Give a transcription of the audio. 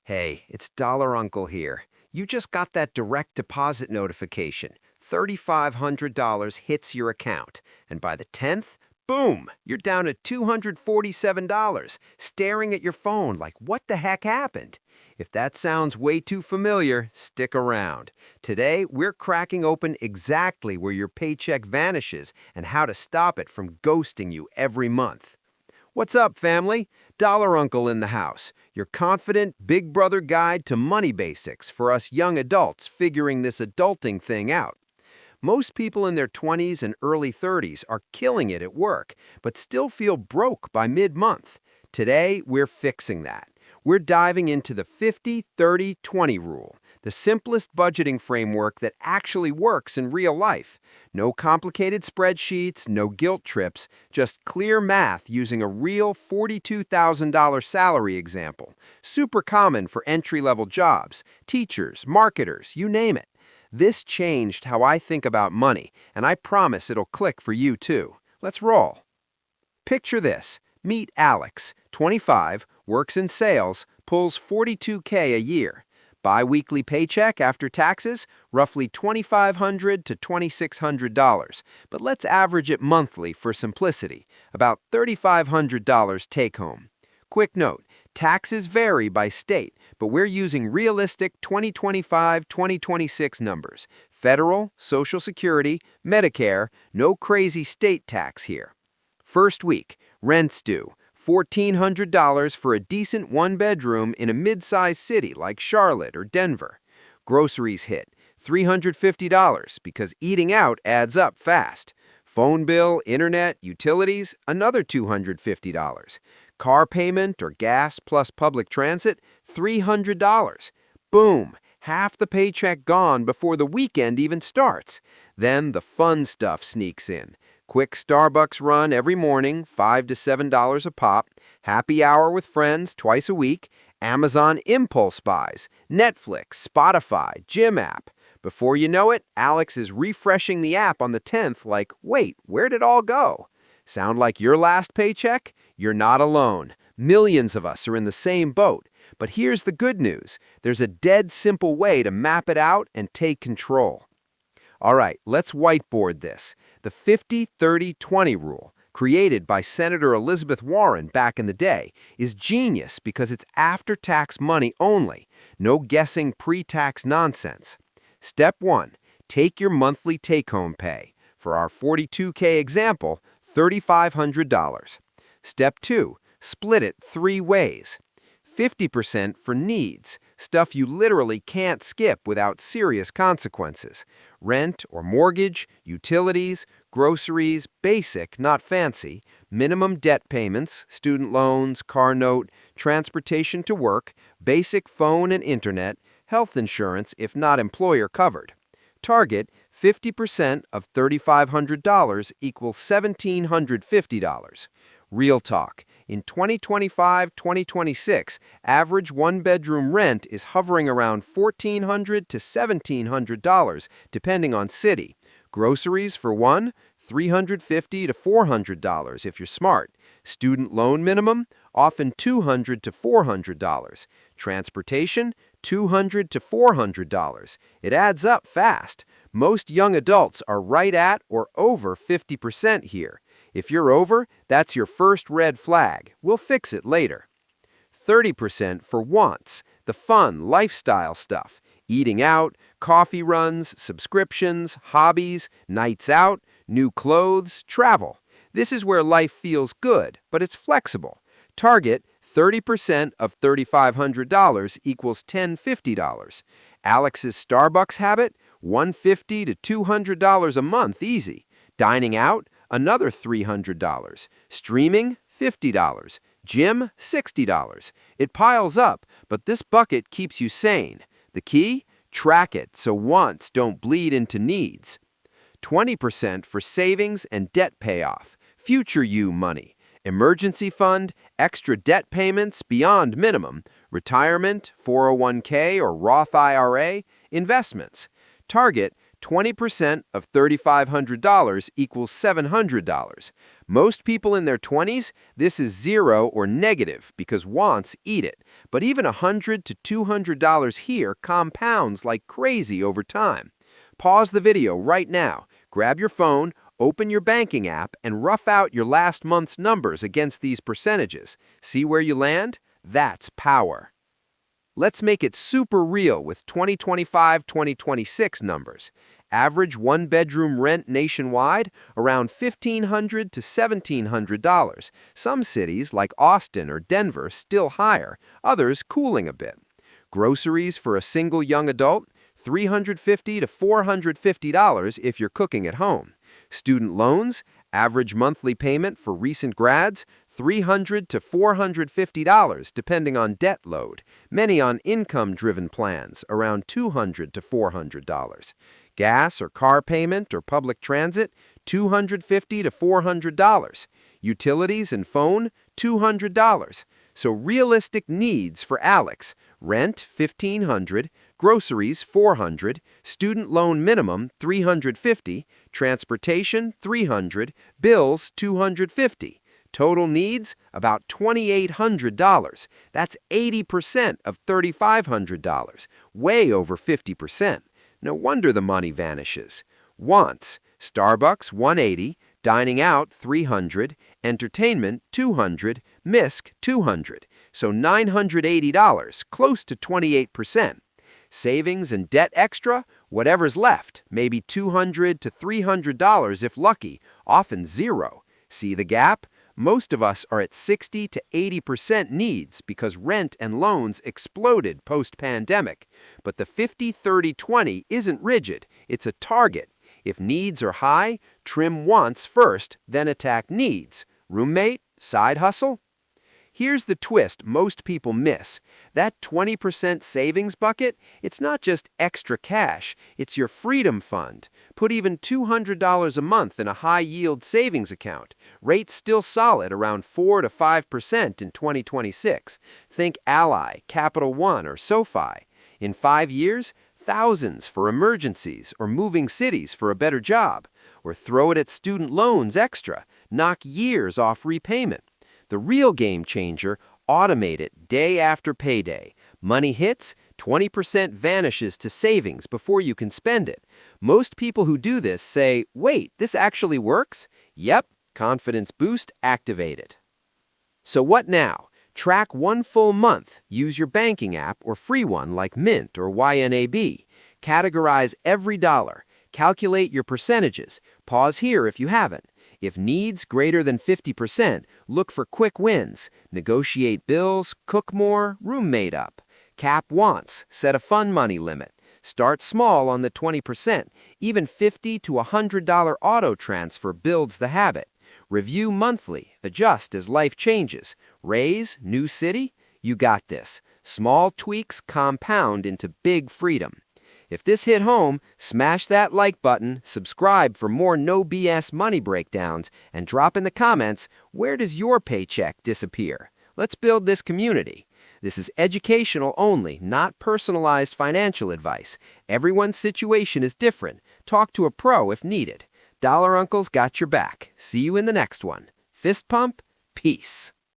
Hey, it's DollarUncle here. You just got that direct deposit notification. $3,500 hits your account. And by the 10th, boom, you're down to $247, staring at your phone like, what the heck happened? If that sounds way too familiar, stick around. Today, we're cracking open exactly where your paycheck vanishes and how to stop it from ghosting you every month. What's up, family? DollarUncle in the house, your confident big brother guide to money basics for us young adults figuring this adulting thing out. Most people in their 20s and early 30s are killing it at work, but still feel broke by mid-month. Today, we're fixing that. We're diving into the 50-30-20 rule, the simplest budgeting framework that actually works in real life. No complicated spreadsheets, no guilt trips, just clear math using a real $42,000 salary example. Super common for entry-level jobs, teachers, marketers, you name it. This changed how I think about money, and I promise it'll click for you too. Let's roll. Picture this. Meet Alex, 25, works in sales, pulls $42K a year. Bi-weekly paycheck after taxes, roughly $2,500 to $2,600. But let's average it monthly for simplicity, about $3,500 take-home. Quick note, taxes vary by state, but we're using realistic 2025-2026 numbers. Federal, Social Security, Medicare, no crazy state tax here. First week, rent's due. $1,400 for a decent one-bedroom in a mid-sized city like Charlotte or Denver. Groceries hit. $350 because eating out adds up fast. Phone bill, internet, utilities, another $250. Car payment or gas plus public transit, $300. Boom! Half the paycheck gone before the weekend even starts. Then the fun stuff sneaks in. Quick Starbucks run every morning, $5 to $7 a pop, happy hour with friends twice a week, Amazon impulse buys, Netflix, Spotify, gym app. Before you know it, Alex is refreshing the app on the 10th like, wait, where'd it all go? Sound like your last paycheck? You're not alone. Millions of us are in the same boat. But here's the good news. There's a dead simple way to map it out and take control. All right, let's whiteboard this. The 50-30-20 rule, created by Senator Elizabeth Warren back in the day, is genius because it's after-tax money only. No guessing pre-tax nonsense. Step 1. Take your monthly take-home pay. For our $42K example, $3,500. Step 2. Split it 3 ways. 50% for needs, stuff you literally can't skip without serious consequences. Rent or mortgage, utilities, groceries, basic, not fancy, minimum debt payments, student loans, car note, transportation to work, basic phone and internet, health insurance if not employer covered. Target, 50% of $3,500 equals $1,750. Real talk. In 2025-2026, average one-bedroom rent is hovering around $1,400 to $1,700, depending on city. Groceries, for one, $350 to $400 if you're smart. Student loan minimum, often $200 to $400. Transportation, $200 to $400. It adds up fast. Most young adults are right at or over 50% here. If you're over, that's your first red flag. We'll fix it later. 30% for wants, the fun, lifestyle stuff. Eating out, coffee runs, subscriptions, hobbies, nights out, new clothes, travel. This is where life feels good, but it's flexible. Target, 30% of $3,500 equals $1,050. Alex's Starbucks habit, $150 to $200 a month easy. Dining out, another $300. Streaming, $50. Gym, $60. It piles up, but this bucket keeps you sane. The key? Track it so wants don't bleed into needs. 20% for savings and debt payoff. Future you money. Emergency fund, extra debt payments beyond minimum. Retirement, 401k or Roth IRA. Investments. Target, 20% of $3,500 equals $700. Most people in their 20s, this is zero or negative because wants eat it. But even $100 to $200 here compounds like crazy over time. Pause the video right now, grab your phone, open your banking app, and rough out your last month's numbers against these percentages. See where you land? That's power. Let's make it super real with 2025-2026 numbers. Average one-bedroom rent nationwide, around $1,500 to $1,700. Some cities, like Austin or Denver, still higher, others cooling a bit. Groceries for a single young adult, $350 to $450 if you're cooking at home. Student loans, average monthly payment for recent grads, $300 to $450 depending on debt load. Many on income-driven plans, around $200 to $400. Gas or car payment or public transit, $250 to $400. Utilities and phone, $200. So realistic needs for Alex: rent, $1,500, groceries, $400, student loan minimum, $350, transportation, $300, bills, $250. Total needs, about $2,800. That's 80% of $3,500, way over 50%. No wonder the money vanishes. Wants: Starbucks, $180, dining out, $300, entertainment, $200, misc, $200. So $980, close to 28%. Savings and debt extra, whatever's left, maybe $200 to $300 if lucky, often zero. See the gap? Most of us are at 60 to 80% needs because rent and loans exploded post-pandemic. But the 50-30-20 isn't rigid, it's a target. If needs are high, trim wants first, then attack needs. Roommate? Side hustle? Here's the twist most people miss. That 20% savings bucket, it's not just extra cash, it's your freedom fund. Put even $200 a month in a high-yield savings account. Rates still solid, around 4 to 5% in 2026. Think Ally, Capital One, or SoFi. In 5 years, thousands for emergencies or moving cities for a better job. Or throw it at student loans extra, knock years off repayment. The real game changer: automate it day after payday. Money hits, 20% vanishes to savings before you can spend it. Most people who do this say, wait, this actually works? Yep, confidence boost activated. So what now? Track one full month. Use your banking app or free one like Mint or YNAB. Categorize every dollar. Calculate your percentages. Pause here if you haven't. If needs greater than 50%, look for quick wins. Negotiate bills, cook more, roommate up. Cap wants, set a fund money limit. Start small on the 20%. Even $50 to $100 auto transfer builds the habit. Review monthly, adjust as life changes. Raise, new city? You got this. Small tweaks compound into big freedom. If this hit home, smash that like button, subscribe for more no BS money breakdowns, and drop in the comments, where does your paycheck disappear? Let's build this community. This is educational only, not personalized financial advice. Everyone's situation is different. Talk to a pro if needed. Dollar Uncle's got your back. See you in the next one. Fist pump, peace.